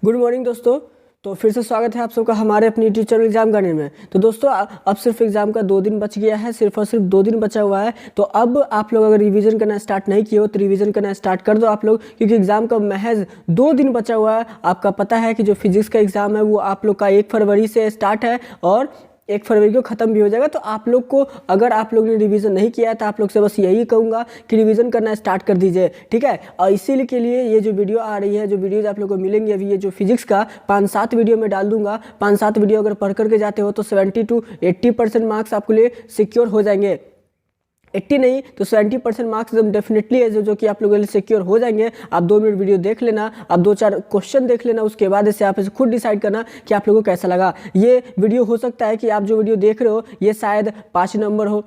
Good morning दोस्तों। तो फिर से स्वागत है आप सबका हमारे अपनी यूट्यूब चैनल एग्जाम करने में। तो दोस्तों अब सिर्फ एग्जाम का 2 दिन बच गया है, सिर्फ और सिर्फ 2 दिन बचा हुआ है। तो अब आप लोग अगर रिवीजन करना स्टार्ट नहीं किए हो तो रिवीजन करना स्टार्ट कर दो आप लोग, क्योंकि एग्जाम का महज 2 दिन बचा हुआ है। आपका पता है कि जो फिजिक्स का एग्जाम है वो आप लोग का 1 फरवरी से स्टार्ट है और 1 फरवरी को ख़त्म भी हो जाएगा। तो आप लोग को अगर आप लोग ने रिवीजन नहीं किया है तो आप लोग से बस यही कहूँगा कि रिवीजन करना स्टार्ट कर दीजिए, ठीक है। और इसीलिए के लिए ये जो वीडियो आ रही है, जो वीडियोज आप लोग को मिलेंगे अभी, ये जो फिजिक्स का 5-7 वीडियो में डाल दूंगा। 5-7 वीडियो अगर पढ़ करके जाते हो तो 70 to 80% मार्क्स आपके लिए सिक्योर हो जाएंगे। 80 नहीं तो 70% मार्क्स एकदम डेफिनेटली है जो कि आप लोगों के लिए सिक्योर हो जाएंगे। आप 2 मिनट वीडियो देख लेना, आप 2-4 क्वेश्चन देख लेना, उसके बाद इससे आप इसे खुद डिसाइड करना कि आप लोगों को कैसा लगा। ये वीडियो हो सकता है कि आप जो वीडियो देख रहे हो ये शायद 5 नंबर हो,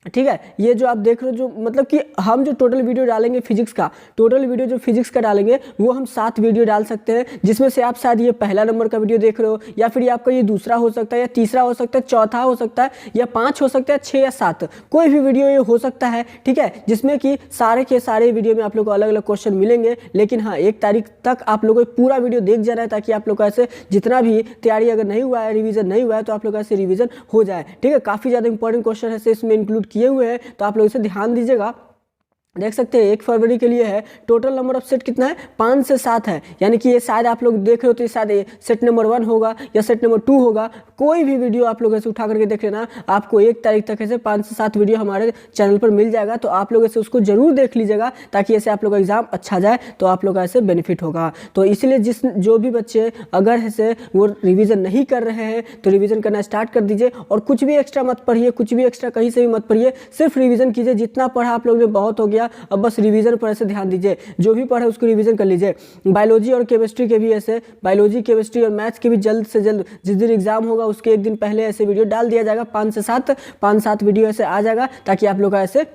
ठीक है। ये जो आप देख रहे हो, जो मतलब कि हम जो टोटल वीडियो डालेंगे फिजिक्स का, टोटल वीडियो जो फिजिक्स का डालेंगे वो हम 7 वीडियो डाल सकते हैं, जिसमें से आप शायद ये पहला नंबर का वीडियो देख रहे हो, या फिर ये आपका ये दूसरा हो सकता है, या तीसरा हो सकता है, चौथा हो सकता है, या 5 हो सकता है, 6 या 7, कोई भी वीडियो ये हो सकता है, ठीक है। जिसमें कि सारे के सारे वीडियो में आप लोग को अलग अलग क्वेश्चन मिलेंगे। लेकिन हाँ, 1 तारीख तक आप लोगों को पूरा वीडियो देख जाना है, ताकि आप लोग का ऐसे जितना भी तैयारी अगर नहीं हुआ है, रिवीजन नहीं हुआ है, तो आप लोग का ऐसे रिवीजन हो जाए, ठीक है। काफ़ी ज़्यादा इंपॉर्टेंट क्वेश्चन ऐसे इसमें इंक्लूड किए हुए हैं, तो आप लोग इसे ध्यान दीजिएगा। देख सकते हैं 1 फरवरी के लिए है टोटल नंबर ऑफ सेट कितना है, 5 से 7 है। यानी कि ये शायद आप लोग देख रहे हो तो ये शायद सेट नंबर 1 होगा या सेट नंबर 2 होगा। कोई भी वीडियो आप लोग ऐसे उठा करके देख लेना, आपको 1 तारीख तक ऐसे 5 से 7 वीडियो हमारे चैनल पर मिल जाएगा। तो आप लोग ऐसे उसको जरूर देख लीजिएगा, ताकि ऐसे आप लोग का एग्जाम अच्छा जाए, तो आप लोग का ऐसे बेनिफिट होगा। तो इसलिए जो भी बच्चे अगर ऐसे वो रिविज़न नहीं कर रहे हैं तो रिविज़न करना स्टार्ट कर दीजिए। और कुछ भी एक्स्ट्रा मत पढ़िए, कुछ भी एक्स्ट्रा कहीं से भी मत पढ़िए, सिर्फ रिविज़न कीजिए। जितना पढ़ा आप लोग ने बहुत हो गया, अब बस रिवीजन पर ऐसे ध्यान दीजिए। जो भी पढ़े उसको रिवीजन कर लीजिए। बायोलॉजी और केमिस्ट्री के भी ऐसे, बायोलॉजी केमिस्ट्री और मैथ्स के भी जल्द से जल्द जिस दिन एग्जाम होगा उसके 1 दिन पहले ऐसे वीडियो डाल दिया जाएगा। 5 से 7 वीडियो ऐसे आ जाएगा, ताकि आप लोग का ऐसे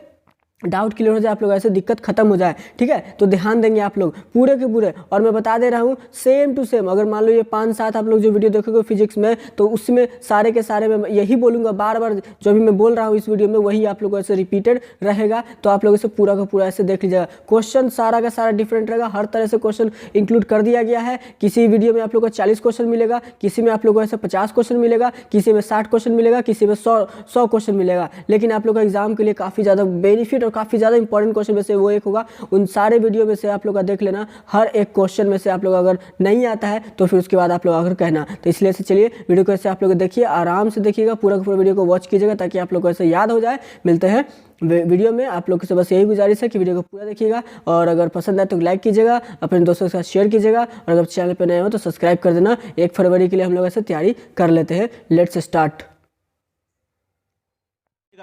डाउट क्लियर हो जाए, आप लोग ऐसे दिक्कत खत्म हो जाए, ठीक है। तो ध्यान देंगे आप लोग पूरे के पूरे। और मैं बता दे रहा हूँ सेम टू सेम, अगर मान लो ये 5-7 आप लोग जो वीडियो देखोगे फिजिक्स में, तो उसमें सारे के सारे मैं यही बोलूँगा बार बार, जो भी मैं बोल रहा हूँ इस वीडियो में वही आप लोग को ऐसे रिपीटेड रहेगा। तो आप लोग इसे पूरा का पूरा ऐसे देख लीजिएगा। क्वेश्चन सारा का सारा डिफरेंट रहेगा, हर तरह से क्वेश्चन इंक्लूड कर दिया गया है। किसी वीडियो में आप लोग को 40 क्वेश्चन मिलेगा, किसी में आप लोग को ऐसे 50 क्वेश्चन मिलेगा, किसी में 60 क्वेश्चन मिलेगा, किसी में 100 क्वेश्चन मिलेगा। लेकिन आप लोग का एग्जाम के लिए काफ़ी ज़्यादा बेनिफिट और काफ़ी ज़्यादा इंपॉर्टेंट क्वेश्चन में से वो एक होगा। उन सारे वीडियो में से आप लोग का देख लेना, हर एक क्वेश्चन में से आप लोग अगर नहीं आता है तो फिर उसके बाद आप लोग अगर कहना। तो इसलिए से चलिए वीडियो को ऐसे आप लोग देखिए, आराम से देखिएगा, पूरा का पूरा वीडियो को वॉच कीजिएगा, ताकि आप लोग को ऐसे याद हो जाए। मिलते हैं वीडियो में। आप लोग से बस यही गुजारिश है कि वीडियो को पूरा देखिएगा, और अगर पसंद आए तो लाइक कीजिएगा, अपने दोस्तों के साथ शेयर कीजिएगा, और अगर चैनल पर नए हो तो सब्सक्राइब कर देना। 1 फरवरी के लिए हम लोग ऐसे तैयारी कर लेते हैं। Let's start.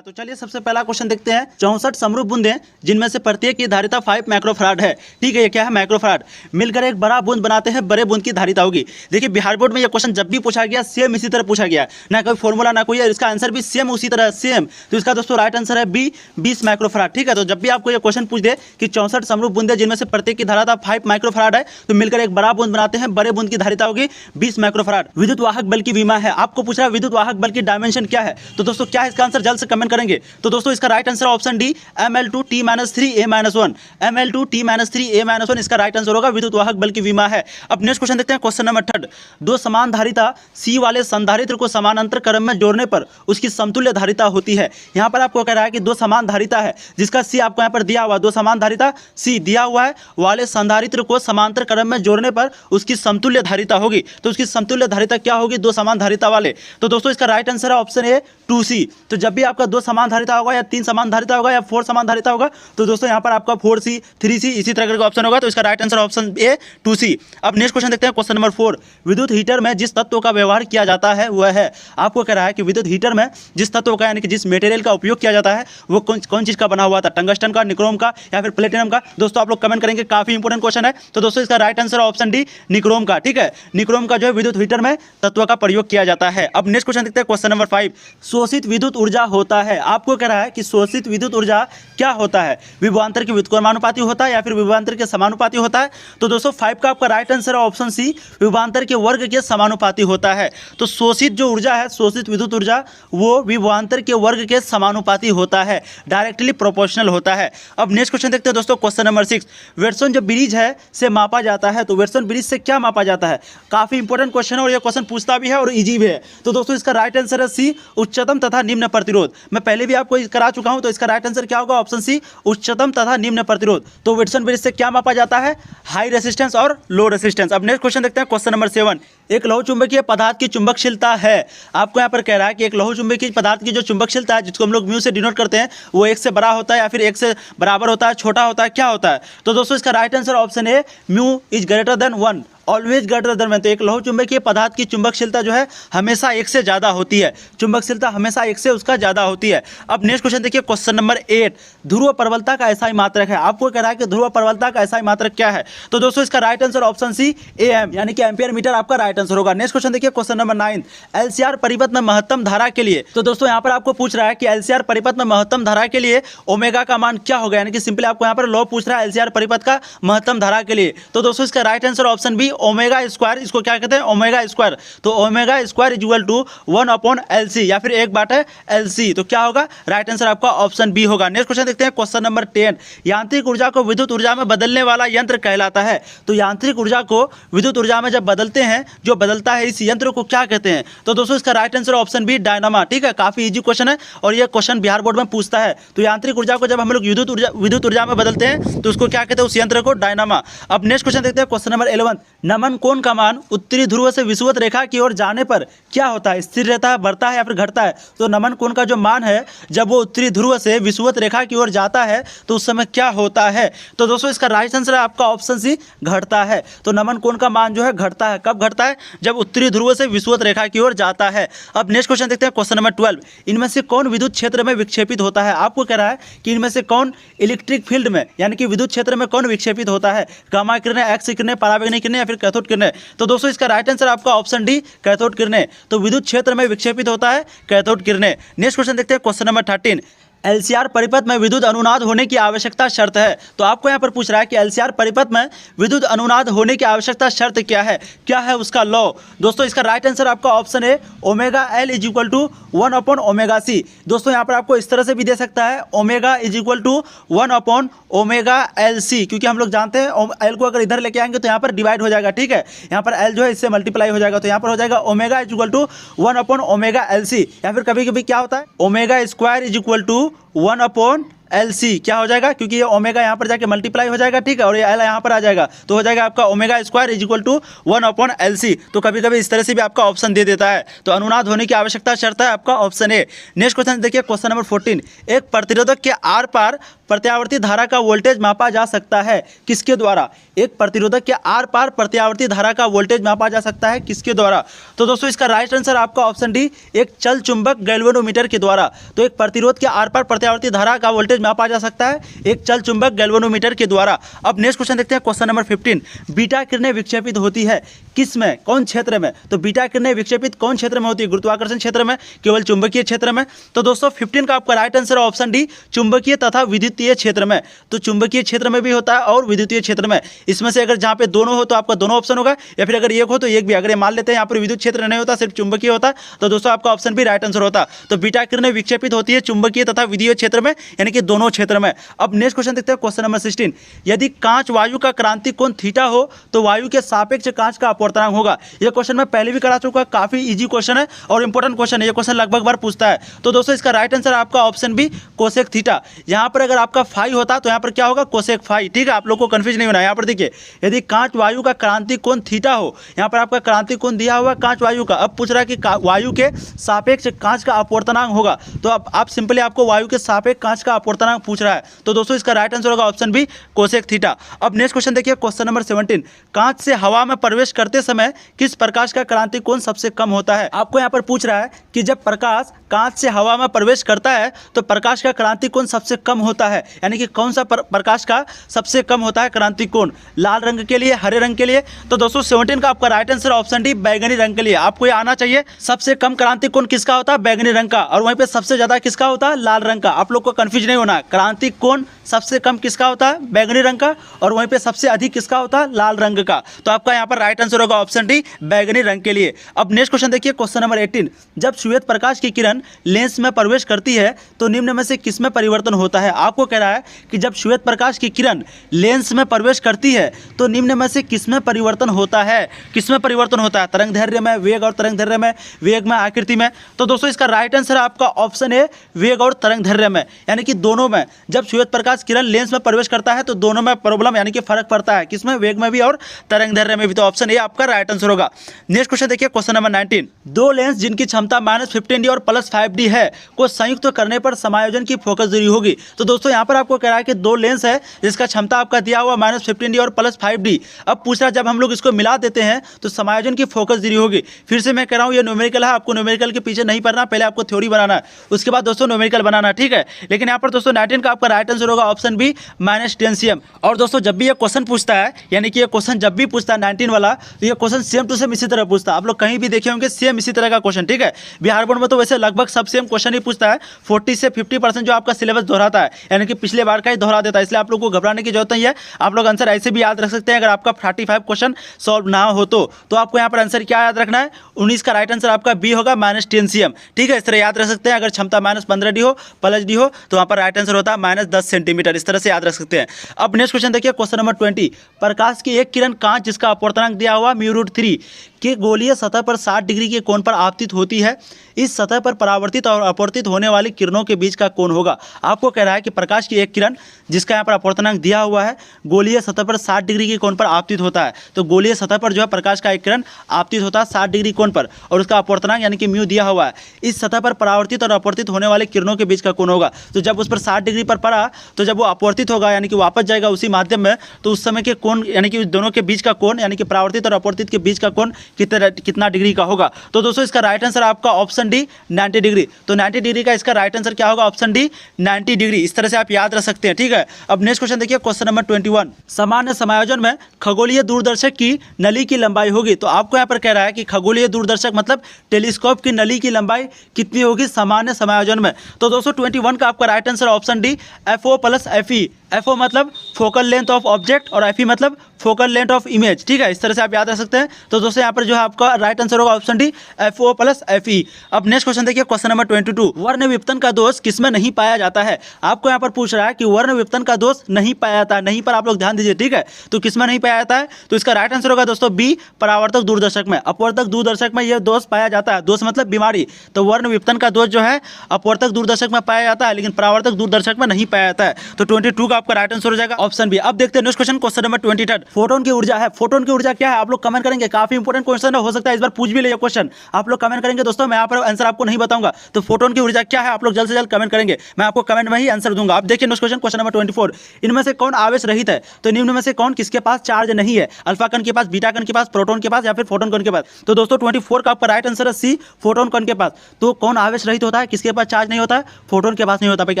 तो चलिए सबसे पहला क्वेश्चन देखते हैं। 64 समरूप बूंदें जिनमें से प्रत्येक की धारिता 5 माइक्रोफराड है, ठीक है। ये क्या है, माइक्रोफराड, मिलकर एक बड़ा बूंद बनाते हैं, बड़े बूंद की धारिता होगी। देखिए बिहार बोर्ड में ये क्वेश्चन जब भी पूछा गया सेम इसी तरह पूछा गया, ना कोई फॉर्मूला ना कोई, इसका आंसर भी सेम उसी तरह सेम। तो इसका दोस्तों राइट आंसर है बी, 20 माइक्रोफराड, ठीक है। तो जब भी आपको ये क्वेश्चन पूछ दे कि 64 समरूप बूंदें जिनमें से प्रत्येक की धारिता 5 माइक्रोफराड है, तो मिलकर एक बड़ा बूंद बनाते हैं, बड़े बूंद की धारिता होगी 20 माइक्रोफराड। विद्युत वाहक बल की विमा है, आपको पूछ रहा है विद्युत वाहक बल की डायमेंशन क्या है। तो दोस्तों क्या है इसका आंसर, जल्द से कमेंट करेंगे। तो दोस्तों इसका right answer option D, ml2t-3a-1, ml2t-3a-1 इसका राइट आंसर होगा। विद्युत वाहक बल की विमा है। अब नेक्स्ट क्वेश्चन देखते हैं, क्वेश्चन नंबर 3। 2 समान धारिता C वाले संधारित्र को समानांतर क्रम में जोड़ने पर उसकी समतुल्य धारिता होती है। यहां पर आपको कह रहा है कि 2 समान धारिता है, जिसका C आपको यहां पर दिया हुआ, 2 समान धारिता C दिया हुआ है, वाले संधारित्र को समांतर क्रम में जोड़ने पर उसकी समतुल्य धारिता होगी। तो उसकी समतुल्य धारिता क्या होगी, 2 समान धारिता वाले। तो दोस्तों इसका राइट आंसर है ऑप्शन ए 2C। तो जब भी आपका 2 समान धारिता होगा, या 3 समान धारिता होगा, या 4 समान धारिता होगा, तो दोस्तों यहाँ पर आपका 4C 3C इसी तरह का ऑप्शन होगा। तो इसका right answer option A 2C। अब नेक्स्ट क्वेश्चन देखते हैं, क्वेश्चन नंबर 4। विद्युत हीटर में जिस तत्व का व्यवहार किया जाता है वह है, आपको कह रहा है कि विद्युत हीटर में जिस तत्व का यानी कि जिस मटेरियल का उपयोग किया जाता है वो कौन चीज का बना हुआ था, टंगस्टन का, निक्रोम का, या फिर प्लेटिनम का। दोस्तों आप लोग कमेंट करेंगे, काफी इंपोर्टेंट क्वेश्चन है। तो दोस्तों इसका right answer option D, nichrome का, ठीक है। निक्रोम का जो है विद्युत हीटर में तत्व का प्रयोग किया जाता है। अब नेक्स्ट क्वेश्चन देखते हैं, क्वेश्चन नंबर 5। शोषित विद्युत ऊर्जा होता होता है? आपको कह रहा है कि शोषित विद्युत ऊर्जा क्या होता है, विभवांतर के व्युत्क्रमानुपाती होता है या फिर विभवांतर के समानुपाती होता है? तो दोस्तों 5 का आपका राइट आंसर है ऑप्शन सी, विभवांतर के वर्ग के समानुपाती होता है। तो शोषित जो ऊर्जा है, शोषित विद्युत ऊर्जा, वो विभवांतर के वर्ग के समानुपाती होता है, डायरेक्टली प्रोपोर्शनल होता है। अब नेक्स्ट क्वेश्चन देखते हैं दोस्तों, क्वेश्चन नंबर 6। वेटसन जो ब्रिज है से मापा जाता है, तो वेटसन ब्रिज से क्या मापा जाता है? काफी इंपॉर्टेंट क्वेश्चन है और ये क्वेश्चन पूछता भी है और इजी भी है। तो दोस्तों इसका राइट आंसर है सी, उच्चतम तथा निम्न प्रतिरोध। मैं पहले भी आपको करा चुका हूं, तो इसका राइट आंसर क्या होगा? ऑप्शन सी, उच्चतम तथा निम्न प्रतिरोध। तो वेटसन ब्रिज से क्या मापा जाता है? हाई रेसिस्टेंस और लो रेसिस्टेंस। अब नेक्स्ट क्वेश्चन देखते हैं, क्वेश्चन नंबर 7। एक लौह चुंबकीय पदार्थ की चुंबकशीलता है। आपको यहाँ पर कह रहा है कि एक लौह चुंबकीय पदार्थ की जो चुंबकशीलता है, जिसको हम लोग म्यू से डिनोट करते हैं, वो 1 से बड़ा होता है या फिर 1 से बराबर होता है, छोटा होता है, क्या होता है? तो दोस्तों इसका right answer option A, mu is greater than 1, always greater than 1। तो एक लौह चुंबकीय पदार्थ की चुंबकशीलता जो है हमेशा 1 से ज़्यादा होती है, चुंबकशीलता हमेशा 1 से उसका ज़्यादा होती है। अब नेक्स्ट क्वेश्चन देखिए, क्वेश्चन नंबर 8। ध्रुव प्रबलता का ऐसा ही मात्रक है। आपको कह रहा है कि ध्रुव प्रबलता का ऐसा ही मात्रक क्या है? तो दोस्तों इसका right answer option C, M, यानी कि एम्पियर मीटर आपका राइट आंसर होगा। नेक्स्ट क्वेश्चन देखिए, क्वेश्चन नंबर 9। एलसीआर परिपथ में महत्तम धारा के लिए, तो दोस्तों यहाँ पर आपको पूछ रहा है कि एलसीआर परिपथ में महत्तम धारा के लिए ओमेगा का मान क्या होगा, यानी कि सिंपली आपको यहाँ पर लॉ पूछ रहा है एलसीआर परिपथ का महत्तम धारा के लिए। तो दोस्तों इसका right answer option B, omega square, इसको क्या कहते हैं? Omega square. तो omega square is equal to 1/LC या फिर 1/LC। तो क्या होगा? राइट आंसर आपका ऑप्शन बी होगा। नेक्स्ट क्वेश्चन देखते हैं, क्वेश्चन नंबर 10। यांत्रिक ऊर्जा को विद्युत ऊर्जा में बदलने वाला यंत्र कहलाता है। तो यांत्रिक ऊर्जा को विद्युत ऊर्जा में जब बदलते हैं, जो बदलता है इस यंत्र को क्या कहते हैं? तो दोस्तों इसका right answer option B, dynamo. ठीक है, काफी इजी क्वेश्चन है और ये क्वेश्चन बिहार बोर्ड में पूछता है। तो यांत्रिक ऊर्जा को जब हम लोग विद्युत ऊर्जा में बदलते हैं तो उसको क्या कहते हैं? उस यंत्र को डायनामा। अब नेक्स्ट क्वेश्चन देखते हैं, क्वेश्चन नंबर 11। नमन कोण का मान उत्तरी ध्रुव से विषुवत रेखा की ओर जाने पर क्या होता है? स्थिर रहता है, बढ़ता है या फिर घटता है? तो नमन कोण का जो मान है, जब वो उत्तरी ध्रुव से विषुवत रेखा की ओर जाता है तो उस समय क्या होता है? तो दोस्तों इसका राइट आंसर है आपका ऑप्शन सी, घटता है। तो नमन कोण का मान जो है घटता है। कब घटता है? जब उत्तरी ध्रुव से विषुवत रेखा की ओर जाता है। अब नेक्स्ट क्वेश्चन देखते हैं, क्वेश्चन नंबर 12। इनमें से कौन विद्युत क्षेत्र में विक्षेपित होता है? आपको कह रहा है कि इनमें से कौन इलेक्ट्रिक फील्ड में, यानी कि विद्युत क्षेत्र में कौन विक्षेपित होता है? गामा किरणें, एक्स किरणें, पराबैंगनी किरणें या फिर कैथोड किरणें? तो दोस्तों इसका राइट आंसर आपका ऑप्शन डी, कैथोड किरणें। तो विद्युत क्षेत्र में विक्षेपित होता है कैथोड किरणें। नेक्स्ट क्वेश्चन देखते हैं, क्वेश्चन नंबर 13। एलसीआर परिपथ में विद्युत अनुनाद होने की आवश्यकता शर्त है। तो आपको यहाँ पर पूछ रहा है कि एलसीआर परिपथ में विद्युत अनुनाद होने की आवश्यकता शर्त क्या है? क्या है उसका लॉ? दोस्तों इसका राइट आंसर आपका ऑप्शन है, omega L is equal to 1/ओमेगा सी। दोस्तों यहाँ पर आपको इस तरह से भी दे सकता है, ओमेगा इज इक्वल टू 1/ओमेगा-LC, क्योंकि हम लोग जानते हैं एल को अगर इधर लेके आएंगे तो यहाँ पर डिवाइड हो जाएगा। ठीक है, यहाँ पर एल जो है इससे मल्टीप्लाई हो जाएगा, तो यहाँ पर हो जाएगा ओमेगा इज इक्वल टू 1/ओमेगा-LC। या फिर कभी कभी क्या होता है, omega square is equal to 1/LC। क्या हो जाएगा? क्योंकि ये ओमेगा यहाँ पर जाके मल्टीप्लाई हो जाएगा, ठीक है, और ये एल यहाँ पर आ जाएगा, तो हो जाएगा आपका omega square is equal to 1/LC। तो कभी कभी इस तरह से भी आपका ऑप्शन दे देता है। तो अनुनाद होने की आवश्यकता शर्त है आपका ऑप्शन ए। नेक्स्ट क्वेश्चन देखिए, क्वेश्चन नंबर 14। एक प्रतिरोधक के आर पार प्रत्यावर्ती धारा का वोल्टेज मापा जा सकता है, किसके द्वारा? एक प्रतिरोधक के आर पार प्रत्यावर्ती धारा का वोल्टेज मापा जा सकता है, किसके द्वारा? तो दोस्तों इसका राइट आंसर आपका ऑप्शन डी, एक चल चुंबक गैल्वेनोमीटर के द्वारा। तो एक प्रतिरोध के आर पार प्रत्यावर्ती धारा का वोल्टेज मापा जा सकता है एक चल चुंबक गैल्वेनोमीटर के द्वारा। अब नेक्स्ट क्वेश्चन देखते हैं, क्वेश्चन नंबर 15। बीटा किरणें विक्षेपित होती है किस में, कौन क्षेत्र में? तो बीटा किरणें विक्षेपित कौन क्षेत्र में होती है? गुरुत्वाकर्षण क्षेत्र में, केवल चुंबकीय क्षेत्र में? तो दोस्तों 15 का आपका राइट आंसर ऑप्शन डी, चुंबकीय तथा विद्युतीय क्षेत्र में। तो चुंबकीय क्षेत्र में भी होता है और विद्युतीय क्षेत्र में। इसमें से अगर जहाँ पे दोनों हो तो आपका दोनों ऑप्शन होगा, या फिर अगर एक हो तो एक भी। अगर ये मान लेते हैं यहाँ पर विद्युत क्षेत्र नहीं होता, सिर्फ चुंबकीय होता, तो दोस्तों आपका ऑप्शन भी राइट आंसर होता। तो बीटा किरणें विक्षेपित होती है चुंबकीय तथा विद्युतीय क्षेत्र में, यानी कि दोनों क्षेत्र में। अब नेक्स्ट क्वेश्चन देखते हैं, क्वेश्चन नंबर 16। यदि कांच वायु का क्रांतिक कोण थीटा हो तो वायु के सापेक्ष कांच का अपवर्तनांक होगा। यह क्वेश्चन मैं पहले भी करा चुका, काफी इजी क्वेश्चन है और इंपॉर्टेंट क्वेश्चन है। ये क्वेश्चन लगभग बार पूछता है। तो दोस्तों इसका राइट आंसर आपका ऑप्शन बी, कोसेक थीटा। यहाँ पर अगर आपका फाई होता तो यहाँ पर क्या होगा? Cosec phi. ठीक है, आप लोग को कंफ्यूज नहीं होना। यहाँ पर देखिए, यदि कांच वायु का क्रांतिक कोण थीटा हो, यहाँ पर आपका क्रांतिक कोण दिया हुआ कांच वायु का। अब पूछ रहा है कि वायु के सापेक्ष कांच का अपवर्तनांक होगा, तो अब आप सिंपली आपको वायु के सापेक्ष कांच का अपवर्तनांक पूछ रहा है, तो दोस्तों इसका राइट आंसर होगा ऑप्शन बी, कोसेक थीटा। अब नेक्स्ट क्वेश्चन देखिए, क्वेश्चन नंबर 17। कांच से हवा में प्रवेश करते समय किस प्रकाश का क्रांतिक कोण सबसे कम होता है? आपको यहाँ पर पूछ रहा है कि जब प्रकाश कांच से हवा में प्रवेश करता है तो प्रकाश का क्रांतिक कोण सबसे कम होता है। है, यानी कि कौन सा प्रकाश का सबसे कम होता है क्रांतिक कोण, लाल रंग के लिए, हरे रंग के लिए। तो दोस्तों 17 का आपका राइट आंसर ऑप्शन डी बैगनी रंग के लिए। आपको ये आना चाहिए, सबसे कम क्रांतिक कोण किसका होता है, बैगनी रंग का, और वहीं पे सबसे ज्यादा किसका होता है, लाल रंग का। आप लोग को कंफ्यूज नहीं होना, क्रांतिक कोण सबसे कम किसका होता है, बैगनी रंग का, और वहीं पे सबसे अधिक किसका होता है, लाल रंग का। तो आपका यहाँ पर राइट आंसर होगा ऑप्शन डी बैगनी रंग के लिए। अब नेक्स्ट क्वेश्चन देखिए, क्वेश्चन नंबर 18, जब श्वेत प्रकाश की किरण लेंस में प्रवेश करती है तो निम्न में से किसमें परिवर्तन होता है। आपको कह रहा है कि जब श्वेत प्रकाश की किरण लेंस में प्रवेश करती है तो निम्न में से किसमें परिवर्तन होता है, किसमें परिवर्तन होता है, तरंग दैर्ध्य में, वेग और तरंग दैर्ध्य में, वेग में, आकृति में। तो दोस्तों इसका राइट आंसर आपका ऑप्शन है वेग और तरंग दैर्ध्य में, यानी कि दोनों में। जब श्वेत प्रकाश किरण लेंस में प्रवेश करता है तो दोनों में प्रॉब्लम यानी कि फर्क पड़ता है, किसमें, वेग में भी और तरंग दैर्ध्य में भी। तो ऑप्शन ए आपका राइट आंसर होगा। नेक्स्ट क्वेश्चन देखिए, क्वेश्चन नंबर 19, दो लेंस जिनकी क्षमता -15D और +5D है को संयुक्त करने पर समायोजन की फोकस दूरी होगी। तो दोस्तों यहाँ पर आपको कह रहा है कि दो लेंस है जिसका क्षमता आपका दिया हुआ -15D और +5D। अब पूछ रहा है जब हम लोग इसको मिला देते हैं तो समायोजन की फोकस दूरी होगी। फिर से मैं कह रहा हूँ ये न्यूमेरिकल है, आपको न्यूमेरिकल के पीछे नहीं पड़ना, पहले आपको थ्योरी बनाना है, उसके बाद दोस्तों न्यूमेरिकल बनाना, ठीक है। लेकिन यहाँ पर दोस्तों 19 का आपका राइट आंसर होगा ऑप्शन बी -10 cm। और दोस्तों जब भी ये क्वेश्चन पूछता है, यानी कि ये क्वेश्चन जब भी पूछता है 19 वाला, तो ये क्वेश्चन सेम टू सेम इसी तरह पूछता है। आप लोग कहीं भी देखे होंगे सेम इसी तरह का क्वेश्चन, ठीक है। बिहार बोर्ड में तो वैसे लगभग सब सेम क्वेश्चन ही पूछता है, 40 से 50% जो आपका सिलेबस दोहराता है, यानी कि पिछले बार का ही दोहरा देता है, इसलिए आप लोग को घबराने की जरूरत नहीं है। आप लोग आंसर ऐसे भी याद रख सकते हैं, अगर आपका 45 क्वेश्चन सॉल्व ना हो तो आपको यहाँ पर आंसर क्या याद रखना है, 19 का राइट आंसर आपका बी होगा -10 cm, ठीक है। इस तरह याद रख सकते हैं, अगर क्षमता -15D हो, +D हो, तो वहाँ पर राइट आंसर होता है -10 सेंटीमीटर, इस तरह से याद रख सकते हैं। अब नेक्स्ट क्वेश्चन देखिए, क्वेश्चन नंबर 20, प्रकाश की एक किरण कांच जिसका अपवर्तनांक दिया हुआ μ√3 के गोलीय सतह पर 60 डिग्री के कोण पर आपतित होती है, इस सतह पर परावर्तित और अपवर्तित होने वाली किरणों के बीच का कोण होगा। आपको कह रहा है कि प्रकाश की एक किरण जिसका यहाँ पर अपवर्तनांक दिया हुआ है, गोलीय सतह पर 60 डिग्री के कोण पर आपतित होता है। तो गोलीय सतह पर जो है प्रकाश का एक किरण आपतित होता है 60 डिग्री कोण पर, और उसका अपवर्तनांक यानी कि म्यू दिया हुआ है, इस सतह पर परावर्तित और अपवर्तित होने वाले किरणों के बीच का कोण होगा। तो जब उस पर 60 डिग्री पर पड़ा तो जब वो अपवर्तित होगा यानी कि वापस जाएगा उसी माध्यम में, तो उस समय के कोण यानी कि दोनों के बीच का कोण यानी कि परावर्तित और अपवर्तित के बीच का कोण कितना डिग्री का होगा। तो दोस्तों इसका राइट आंसर आपका ऑप्शन डी 90 डिग्री। तो 90 डिग्री का इसका राइट आंसर क्या होगा, ऑप्शन डी 90 डिग्री। इस तरह से आप याद रख सकते हैं, ठीक है। अब नेक्स्ट क्वेश्चन देखिए, क्वेश्चन नंबर 21, सामान्य समायोजन में खगोलीय दूरदर्शक की नली की लंबाई होगी। तो आपको यहाँ पर कह रहा है कि खगोलीय दूरदर्शक मतलब टेलीस्कोप की नली की लंबाई कितनी होगी सामान्य समायोजन में। तो दोस्तों 21 का आपका right answer option D FO + FE। FO मतलब फोकल लेंथ ऑफ ऑब्जेक्ट और FE मतलब फोकल लेंथ ऑफ इमेज, ठीक है। इस तरह से आप याद रख सकते हैं। तो दोस्तों यहाँ पर जो है आपका राइट आंसर होगा ऑप्शन डी FO + FE। अब नेक्स्ट क्वेश्चन देखिए, क्वेश्चन नंबर 22, वर्ण विपतन का दोष किसमें नहीं पाया जाता है। आपको यहाँ पर पूछ रहा है कि वर्ण विपतन का दोष नहीं पाया जाता है, नहीं पर आप लोग ध्यान दीजिए, ठीक है। तो किसमें नहीं पाया जाता है, तो इसका राइट आंसर होगा दोस्तों बी परावर्तक दूरदर्शक में। अपवर्तक दूरदर्शक में यह दोष पाया जाता है, दोष मतलब बीमारी। तो वर्ण विपतन का दोष जो है अपवर्तक दूरदर्शक में पाया जाता है, लेकिन परावर्तक दूरदर्शक में नहीं पाया जाता है। तो 22 का आपका राइट आंसर हो जाएगा ऑप्शन बी। अब देखते हैं next question, question number 23, photon की ऊर्जा है। फोटोन की ऊर्जा क्या है, आप लोग कमेंट करेंगे, काफी इंपॉर्टेंट क्वेश्चन है, हो सकता है इस बार पूछ भी ले क्वेश्चन, आप लोग कमेंट करेंगे दोस्तों। मैं यहाँ पर आंसर आपको नहीं बताऊंगा, तो फोटोन की ऊर्जा क्या है आप लोग जल्द से जल्द कमेंट करेंगे, मैं आपको कमेंट में ही आंसर दूंगा। अब देखिए नेक्स्ट क्वेश्चन, क्वेश्चन नंबर 24, इनमें से कौन आवेश रहित है। तो निम्न में से कौन किसके पास चार्ज नहीं है, अल्फा कण के पास, बीटा कण के पास, प्रोटॉन के पास या फिर फोटोन कण के पास। तो दोस्तों 24 का आपका राइट आंसर है सी फोटोन कण के पास। तो कौन आवेश रहित होता है, किसके पास चार्ज नहीं होता है, फोटोन के पास नहीं होता, बल्कि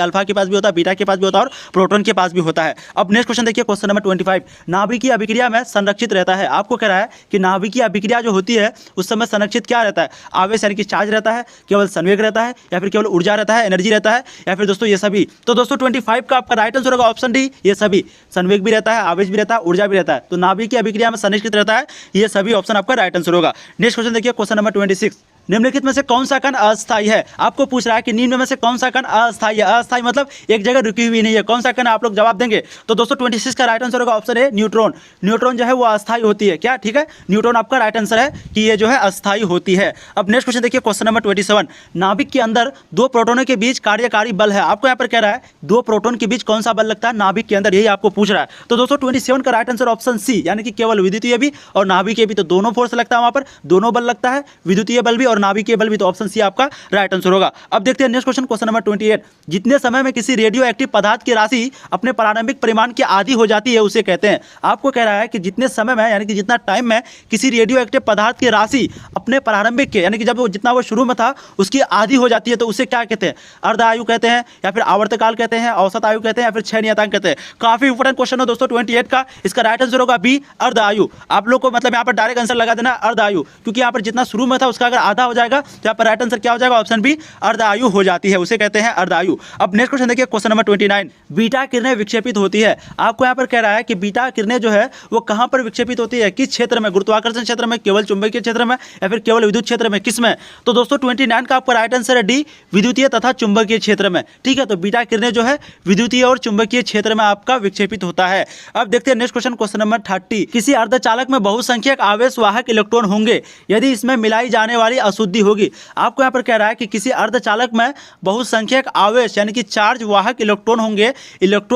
अल्फा के पास भी होता है, बीटा के पास भी होता है और प्रोटॉन के पास भी होता है। अब नेक्स्ट क्वेश्चन देखिए, क्वेश्चन नंबर 25, नाभिकीय अभिक्रिया में संरक्षित रहता है। आपको कह रहा है कि नाभिकीय अभिक्रिया जो होती है उस समय संरक्षित क्या रहता है, आवेश यानी कि चार्ज रहता है, केवल संवेग रहता है, या फिर केवल ऊर्जा रहता है, एनर्जी रहता है, या फिर दोस्तों ये सभी। तो दोस्तों 25 का आपका राइट आंसर होगा ऑप्शन डी ये सभी, संवेग भी रहता है, आवेश भी रहता है, ऊर्जा भी रहता है। तो नाभिकीय अभिक्रिया में संरक्षित रहता है, ये सभी ऑप्शन आपका राइट आंसर होगा। नेक्स्ट क्वेश्चन देखिए, क्वेश्चन नंबर 26, निम्नलिखित में से कौन सा कण अस्थायी है। आपको पूछ रहा है कि निम्न में से कौन सा कण अस्थायी है। अस्थायी मतलब एक जगह रुकी हुई नहीं है, कौन सा कण, आप लोग जवाब देंगे। तो दोस्तों 26 का राइट आंसर होगा ऑप्शन ए न्यूट्रॉन। न्यूट्रॉन जो है वो अस्थायी होती है, क्या, ठीक है। न्यूट्रॉन आपका राइट आंसर है कि ये जो है अस्थायी होती है। अब नेक्स्ट क्वेश्चन देखिए, क्वेश्चन नंबर 27, नाभिक के अंदर दो प्रोटोनों के बीच कार्यकारी बल है। आपको यहाँ पर कह रहा है दो प्रोटोन के बीच कौन सा बल लगता है नाभिक के अंदर, यही आपको पूछ रहा है। तो दोस्तों 27 का राइट आंसर ऑप्शन सी, यानी कि केवल विद्युतीय भी और नाभिकीय भी, तो दोनों फोर्स लगता है, वहाँ पर दोनों बल लगता है, विद्युतीय बल भी और और नाभिकीय बल भी, तो ऑप्शन सी आपका राइट आंसर होगा। अब देखते हैं नेक्स्ट क्वेश्चन, क्वेश्चन नंबर 28। जितने समय में किसी रेडियो एक्टिव पदार्थ की राशि अपने प्रारंभिक परिमाण के आधी हो जाती है उसे कहते हैं। आपको कह रहा है कि जितने समय में यानी कि जितना टाइम में किसी रेडियो एक्टिव पदार्थ की राशि अपने प्रारंभिक के यानी कि जब वो जितना वो शुरू में था उसकी आधी हो जाती है तो उसे क्या कहते हैं? अर्ध आयु कहते हैं या फिर आवर्तकाल कहते हैं, औसत आयु कहते हैं या फिर क्षय नियतांक कहते हैं। काफी इंपोर्टेंट क्वेश्चन है दोस्तों 28 का। इसका राइट आंसर होगा बी, अर्ध आयु। आप लोग को मतलब यहाँ पर डायरेक्ट आंसर लगा देना अर्ध आयु, क्योंकि यहाँ पर जितना शुरू में था उसका अगर आधा हो जाएगा तो यहाँ पर राइट आंसर क्या हो जाएगा? ऑप्शन बी, अर्ध आयु हो जाती है, उसे कहते हैं अर्ध आयु। अब नेक्स्ट क्वेश्चन देखिए, क्वेश्चन नंबर 29। बीटा किरणें विक्षेपित होती है। आपको यहाँ पर कह रहा है कि बीटा किरणें जो है वो कहाँ पर विक्षेपित होती है, किस क्षेत्र में? गुरुत्वाकर्षण क्षेत्र में, केवल चुंबकीय क्षेत्र में या फिर केवल विद्युत क्षेत्र में, किस में? तो दोस्तों 29 का आपका राइट आंसर है डी, विद्युतीय तथा चुंबकीय क्षेत्र में। ठीक है, तो बीटा किरणें जो है विद्युतीय और चुंबकीय क्षेत्र में आपका विक्षेपित होता है। अब देखते हैं नेक्स्ट क्वेश्चन, क्वेश्चन नंबर 30। किसी अर्धचालक में बहुसंख्यक आवेश वाहक इलेक्ट्रॉन होंगे यदि इसमें मिलाई जाने वाली अशुद्धि होगी। आपको यहाँ पर कह रहा है कि किसी अर्धचालक में बहुसंख्यक आवेश यानी कि चार्ज वाहक इलेक्ट्रॉन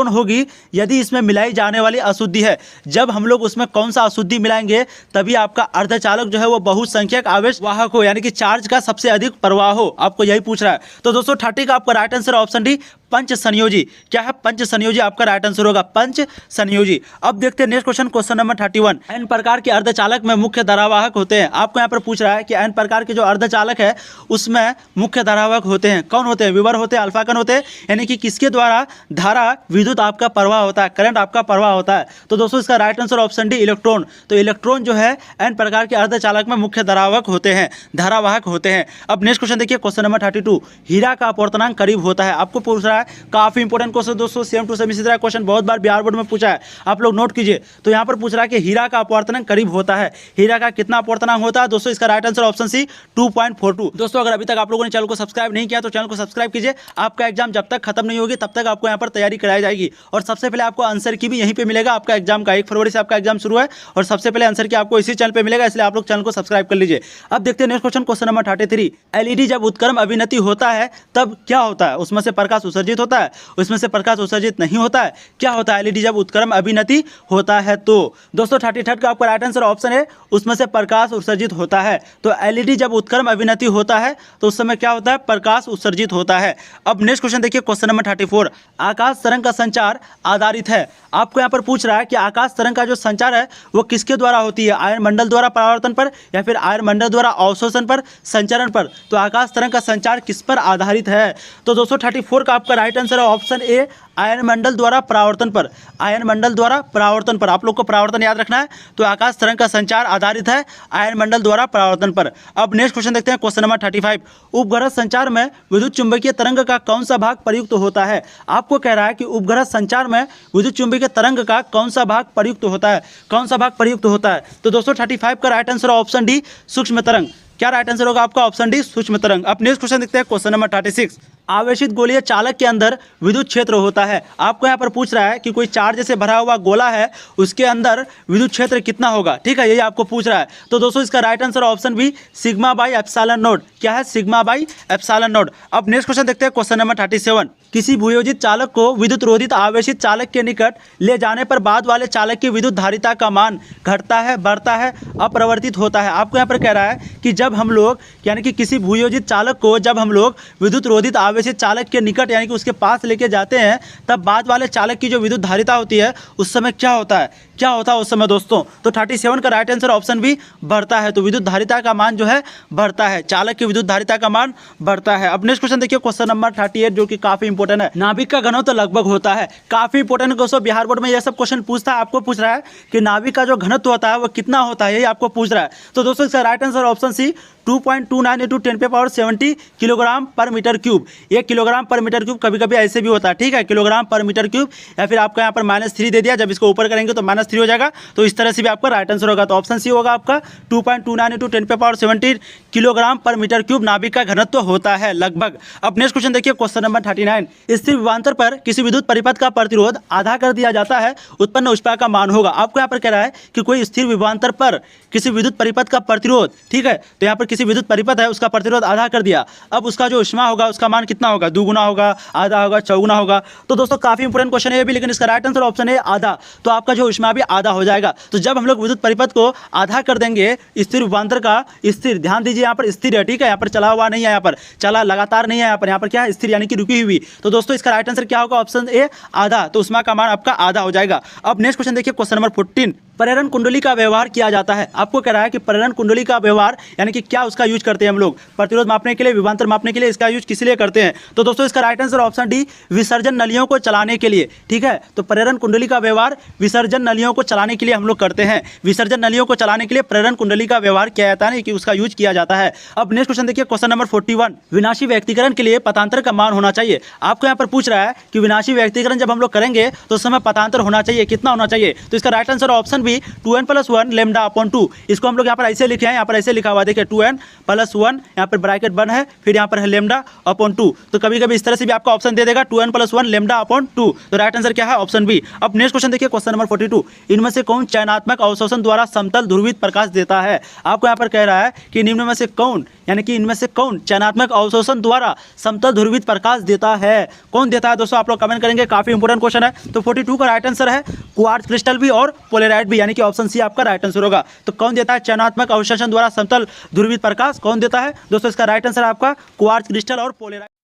होगी यदि इसमें मिलाई जाने वाली अशुद्धि है। जब हम लोग उसमें कौन सा अशुद्धि मिलाएंगे तभी आपका अर्धचालक जो है वो बहुसंख्यक आवेश वाहक हो यानी कि चार्ज का सबसे अधिक प्रवाह हो। आपको यही पूछ रहा है। तो दोस्तों 30 का आपका राइट आंसर ऑप्शन डी, पंच संयोजी। क्या है? पंच संयोजी आपका राइट आंसर होगा, पंच संयोजी। अब देखते हैं next question, question number 31। N प्रकार के अर्धचालक में मुख्य धारावाहक होते हैं। आपको यहाँ पर पूछ रहा है कि एन प्रकार के जो अर्धचालक है उसमें मुख्य धारावाहक होते हैं। कौन होते हैं? विवर होते हैं, अल्फा कण होते हैं, यानी कि किसके द्वारा धारा विद्युत आपका प्रवाह होता है, करंट आपका प्रवाह होता है। तो दोस्तों इसका right answer option D, electron. तो इलेक्ट्रॉन जो है एन प्रकार के अर्धचालक में मुख्य धारावाहक होते हैं, धारावाहक होते हैं। अब नेक्स्ट क्वेश्चन देखिए, क्वेश्चन नंबर 32। हीरा का अपवर्तनांक करीब होता है। आपको पूछ रहा है, काफी इंपोर्टेंट क्वेश्चन दोस्तों, सेम टू सेम इसी तरह क्वेश्चन बहुत बार बिहार बोर्ड में पूछा है, आप लोग नोट कीजिए। तो यहाँ पर पूछ रहा है कि हीरा का अपवर्तनांक करीब होता है। हीरा का कितना अपवर्तनांक होता है? दोस्तों इसका राइट आंसर ऑप्शन सी, 2.42। दोस्तों अगर अभी तक आप लोगों ने चैनल को सब्सक्राइब नहीं किया तो चैनल को सब्सक्राइब कीजिए। आपका एग्जाम जब तक खत्म नहीं होगी तब तक आपको यहाँ पर तैयारी कराई जाएगी और सबसे पहले आपको आंसर की भी यहीं पे मिलेगा। आपका एग्जाम का 1 फरवरी से आपका एग्जाम शुरू है और सबसे पहले आंसर की आपको इसी चैनल पे मिलेगा, इसलिए आप लोग चैनल को सब्सक्राइब कर लीजिए। अब देखते हैं next question, question number 33। LED जब उत्क्रम अभिनति होता है तब क्या होता है? उसमें से प्रकाश उत्सर्जित होता है, उसमें से प्रकाश उत्सर्जित नहीं होता है। क्या होता है एलईडी जब उत्क्रम अभिनति होता है? तो दोस्तों 33 का आपका राइट आंसर ऑप्शन है, उसमें से प्रकाश उत्सर्जित होता है। तो एलईडी जब उत्क्रम अभिनति होता है तो उस समय क्या होता है? प्रकाश उत्सर्जित होता है। अब नेक्स्ट क्वेश्चन देखिए, क्वेश्चन नंबर 34। आकाश तरंग का संचार आधारित है। आपको यहाँ पर पूछ रहा है कि आकाश तरंग का जो संचार है वो किसके द्वारा होती है? आयन मंडल द्वारा परावर्तन पर या फिर आयन मंडल द्वारा अवशोषण पर, संचरण पर। तो आकाश तरंग का संचार किस पर आधारित है? तो दोस्तों 34 का आपका राइट आंसर है ऑप्शन ए, आयन मंडल द्वारा परावर्तन पर। आयन मंडल द्वारा परावर्तन पर, आप लोग को परावर्तन याद रखना है। तो आकाश तरंग का संचार आधारित है आयन मंडल द्वारा परावर्तन पर। अब नेक्स्ट क्वेश्चन देखते हैं, क्वेश्चन नंबर 35। उपग्रह संचार में विद्युत चुंबकीय तरंग का कौन सा भाग प्रयुक्त होता है? आपको कह रहा है कि उपग्रह संचार में विद्युत चुंबकीय तरंग का कौन सा भाग प्रयुक्त होता है? कौन सा भाग प्रयुक्त होता है? तो दोस्तों 35 का राइट आंसर ऑप्शन डी, सूक्ष्म तरंग। क्या राइट आंसर होगा आपका? ऑप्शन डी, सूक्ष्म तरंग। अब नेक्स्ट क्वेश्चन देखते हैं, क्वेश्चन नंबर 36। आवेशित गोलीय चालक के अंदर विद्युत क्षेत्र होता है। आपको यहाँ पर पूछ रहा है कि कोई चार्ज से भरा हुआ गोला है उसके अंदर विद्युत क्षेत्र कितना होगा। ठीक है, यही आपको पूछ रहा है। तो दोस्तों इसका right answer option B, sigma by epsilon nought. क्या है? Sigma by epsilon nought. अब नेक्स्ट क्वेश्चन देखते हैं, क्वेश्चन नंबर 37। किसी भूयोजित चालक को विद्युत रोधित आवेशित चालक के निकट ले जाने पर बाद वाले चालक की विद्युत धारिता का मान घटता है, बढ़ता है, अपरिवर्तित होता है। आपको यहाँ पर कह रहा है कि जब हम लोग यानी कि किसी भूयोजित चालक को जब हम लोग विद्युत रोधित आवेशित चालक के निकट यानी कि उसके पास लेके जाते हैं तब बाद वाले चालक की जो विद्युत धारिता होती है उस समय क्या होता है? क्या होता है उस समय दोस्तों? तो 37 का राइट आंसर ऑप्शन बी, बढ़ता है। तो विद्युत धारिता का मान जो है बढ़ता है, चालक की विद्युत धारिता का मान बढ़ता है। अब नेक्स्ट क्वेश्चन देखिए, क्वेश्चन नंबर 38 जो कि काफी इंपॉर्टेंट है। नाभिक का घनत्व लगभग होता है। काफी इंपॉर्टेंट क्वेश्चन, बिहार बोर्ड में यह सब क्वेश्चन पूछता है। आपको पूछ रहा है कि नाभिक का जो घनत्व होता है वो कितना होता है, यही आपको पूछ रहा है। तो दोस्तों इसका right answer option C, 2.29 × 10⁻70 kilogram per metre cube. 1 kilogram per metre cube कभी कभी ऐसे भी होता है। ठीक है, किलोग्राम पर मीटर क्यूब, या फिर आपका यहाँ पर -3 दे दिया, जब इसको ऊपर करेंगे तो -3 हो जाएगा। तो इस तरह से भी आपका राइट आंसर होगा। तो ऑप्शन सी होगा आपका 2.29 × 10⁻70 किलोग्राम पर मीटर क्यूब नाभिक का घनत्व होता है लगभग। अब नेक्स्ट क्वेश्चन देखिए, क्वेश्चन नंबर 39। स्थिर विभवांतर पर किसी विद्युत परिपथ का प्रतिरोध आधा कर दिया जाता है, उत्पन्न ऊष्मा का मान होगा। आपको यहाँ पर कह रहा है कि कोई स्थिर विभवांतर पर किसी विद्युत परिपथ का प्रतिरोध, ठीक है, तो यहाँ पर किसी विद्युत परिपथ है उसका प्रतिरोध आधा कर दिया, अब उसका जो ऊष्मा होगा उसका मान कितना कितना होगा, दुगुना होगा, आधा होगा, चौगुना होगा। तो दोस्तों काफी इंपोर्टेंट क्वेश्चन है ये भी, लेकिन इसका राइट आंसर ऑप्शन है आधा। तो आपका जो ऊष्मा भी आधा हो जाएगा। तो जब हम लोग विद्युत परिपथ को आधा कर देंगे, स्थिर विभवांतर का स्थिर, ध्यान दीजिए यहाँ पर स्थिर है, ठीक है, यहाँ पर चला हुआ नहीं है, यहाँ पर चला लगातार नहीं है, यहाँ पर क्या है, स्थिर यानी कि रुकी हुई। तो दोस्तों इसका राइट आंसर क्या होगा, ऑप्शन ए आधा। तो ऊष्मा का मान आपका आधा हो जाएगा। अब नेक्स्ट क्वेश्चन देखिए, क्वेश्चन नंबर 14, प्रेरण कुंडली का व्यवहार किया जाता है। आपको कह रहा है कि प्रेरण कुंडली का व्यवहार यानी कि क्या उसका यूज करते हैं हम लोग, प्रतिरोध मापने के लिए, विभवांतर मापने के लिए इसका यूज किस लिए करते हैं। तो दोस्तों इसका राइट आंसर ऑप्शन डी, विसर्जन नलियों को चलाने के लिए, ठीक है। तो प्रेरण कुंडली का व्यवहार विसर्जन नलियों को चलाने के लिए हम लोग करते हैं। विसर्जन नलियों को चलाने के लिए प्रेरण कुंडली का व्यवहार किया जाता है, कि उसका यूज किया जाता है। अब नेक्स्ट क्वेश्चन देखिए, क्वेश्चन नंबर 41, विनाशी व्यक्तिकरण के लिए पतांतर का मान होना चाहिए। आपको यहाँ पर पूछ रहा है कि विनाशी व्यक्तिकरण जब हम लोग करेंगे तो उस समय पतांतर होना चाहिए, कितना होना चाहिए। तो इसका right answer option B 2n+1 lambda upon 2। इसको हम लोग यहाँ पर ऐसे लिखे हैं, यहाँ पर ऐसे लिखा हुआ देखिए 2n+1, यहाँ पर ब्रैकेट 1 है, फिर यहाँ पर है लैम्डा अपॉन 2। तो कभी कभी इस तरह से भी आपका ऑप्शन दे देगा 2n+1 लैम्डा अपॉन 2। तो राइट आंसर क्या है, ऑप्शन बी। अब नेक्स्ट क्वेश्चन देखिए, क्वेश्चन नंबर 42, इनमें से कौन चयनात्मक अवशोषण द्वारा समतल ध्रुवित प्रकाश देता है। आपको यहाँ पर कह रहा है कि निम्न में से कौन, यानी कि इनमें से कौन चयनात्मक अवशोषण द्वारा समतल ध्रुवित प्रकाश देता है, कौन देता है। दोस्तों आप लोग कमेंट करेंगे, काफी इंपोर्टेंट क्वेश्चन है। तो 42 का राइट आंसर है क्वार्ट्ज क्रिस्टल भी और पोलेराइट भी, यानी कि ऑप्शन सी आपका राइट आंसर होगा। तो कौन देता है चयनात्मक अवशोषण द्वारा समतल ध्रुवित प्रकाश, कौन देता है। दोस्तों इसका राइट आंसर आपका क्वार्ट्ज क्रिस्टल और पोलेराइट।